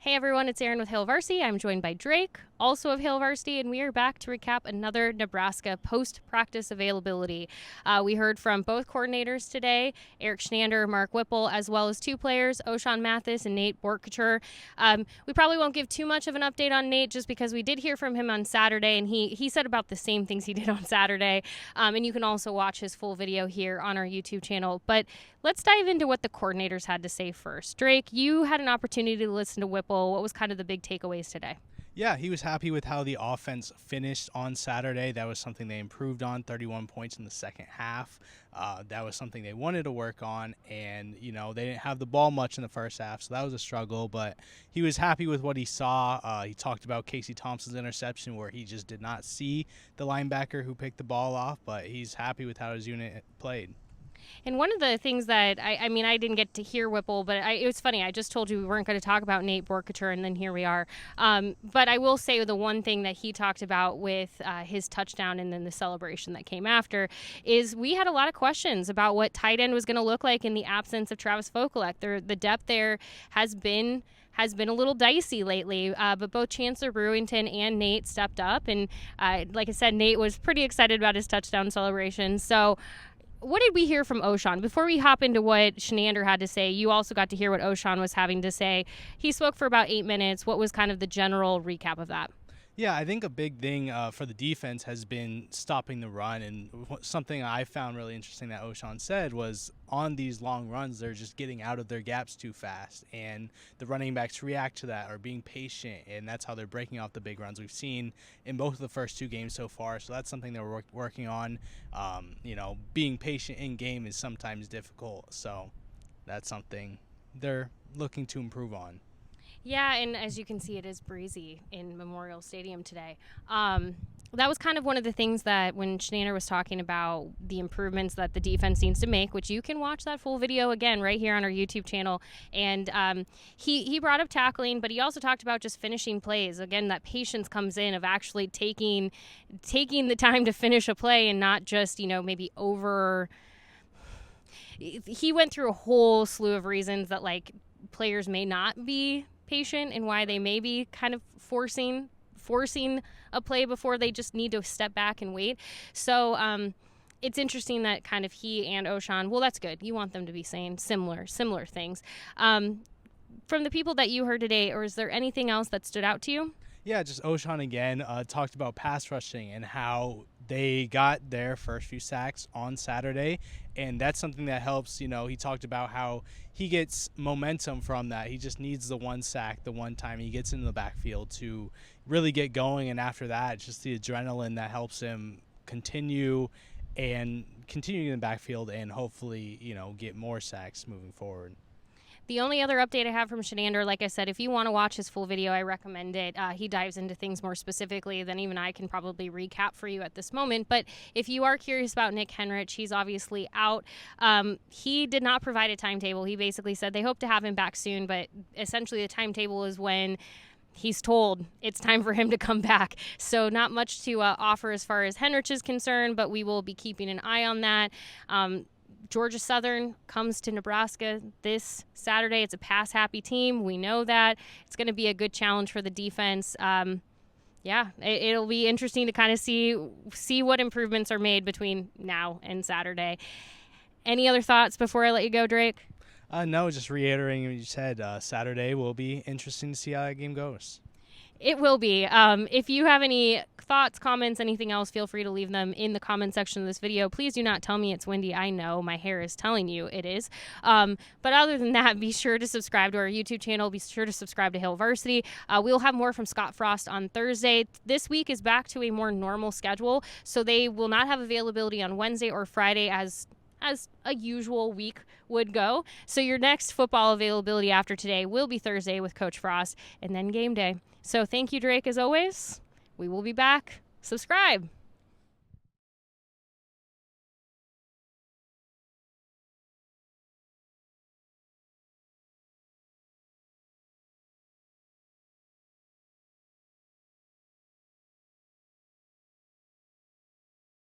Hey everyone, it's Erin with Hail Varsity. I'm joined by Drake, also of Hail Varsity, and we are back to recap another Nebraska post-practice availability. We heard from both coordinators today, Erik Chinander, Mark Whipple, as well as two players, Ochaun Mathis and Nate Boerkircher. We probably won't give too much of an update on Nate just because we did hear from him on Saturday, and he said about the same things he did on Saturday. And you can also watch his full video here on our YouTube channel. But let's dive into what the coordinators had to say first. Drake, you had an opportunity to listen to Whipple. What was kind of the big takeaways today? Yeah, he was happy with how the offense finished on Saturday. That was something they improved on, 31 points in the second half. That was something they wanted to work on, and, they didn't have the ball much in the first half, so that was a struggle, but he was happy with what he saw. He talked about Casey Thompson's interception where he just did not see the linebacker who picked the ball off, but he's happy with how his unit played. And one of the things that, I didn't get to hear Whipple, but it was funny. I just told you we weren't going to talk about Nate Boerkircher, and then here we are. But I will say the one thing that he talked about with his touchdown and then the celebration that came after is we had a lot of questions about what tight end was going to look like in the absence of Travis Vokolek. The depth there has been a little dicey lately, but both Chancellor Brewington and Nate stepped up. And like I said, Nate was pretty excited about his touchdown celebration. So what did we hear from Ochaun? Before we hop into what Chinander had to say, you also got to hear what Ochaun was having to say. He spoke for about 8 minutes. What was kind of the general recap of that? Yeah, I think a big thing for the defense has been stopping the run, and something I found really interesting that Ochaun said was on these long runs, they're just getting out of their gaps too fast, and the running backs react to that or being patient, and that's how they're breaking off the big runs we've seen in both of the first two games so far. So that's something that we're working on. Being patient in game is sometimes difficult, so that's something they're looking to improve on. Yeah, and as you can see, it is breezy in Memorial Stadium today. That was kind of one of the things that when Chinander was talking about the improvements that the defense needs to make, which you can watch that full video again right here on our YouTube channel. And he brought up tackling, but he also talked about just finishing plays. Again, that patience comes in of actually taking the time to finish a play and not just, maybe over. He went through a whole slew of reasons that, players may not be patient and why they may be kind of forcing a play before they just need to step back and wait. So it's interesting that kind of he and Ochaun, well, that's good. You want them to be saying similar things. From the people that you heard today, or is there anything else that stood out to you? Yeah, just Ochaun again talked about pass rushing and how they got their first few sacks on Saturday, and that's something that helps. He talked about how he gets momentum from that. He just needs the one sack, the one time he gets into the backfield to really get going, and after that, it's just the adrenaline that helps him continue in the backfield and hopefully, get more sacks moving forward. The only other update I have from Chinander, like I said, if you want to watch his full video, I recommend it. He dives into things more specifically than even I can probably recap for you at this moment. But if you are curious about Nick Henrich, he's obviously out. He did not provide a timetable. He basically said they hope to have him back soon, but essentially the timetable is when he's told it's time for him to come back. So not much to offer as far as Henrich is concerned, but we will be keeping an eye on that. Georgia Southern comes to Nebraska this Saturday. It's a pass-happy team. We know that. It's going to be a good challenge for the defense. It'll be interesting to kind of see what improvements are made between now and Saturday. Any other thoughts before I let you go, Drake? No, just reiterating what you said. Saturday will be interesting to see how that game goes. It will be. If you have any thoughts, comments, anything else, feel free to leave them in the comment section of this video. Please do not tell me it's windy. I know my hair is telling you it is. But other than that, be sure to subscribe to our YouTube channel. Be sure to subscribe to Hail Varsity. We'll have more from Scott Frost on Thursday. This week is back to a more normal schedule, so they will not have availability on Wednesday or Friday as a usual week would go. So your next football availability after today will be Thursday with Coach Frost and then game day. So thank you, Drake, as always. We will be back. Subscribe.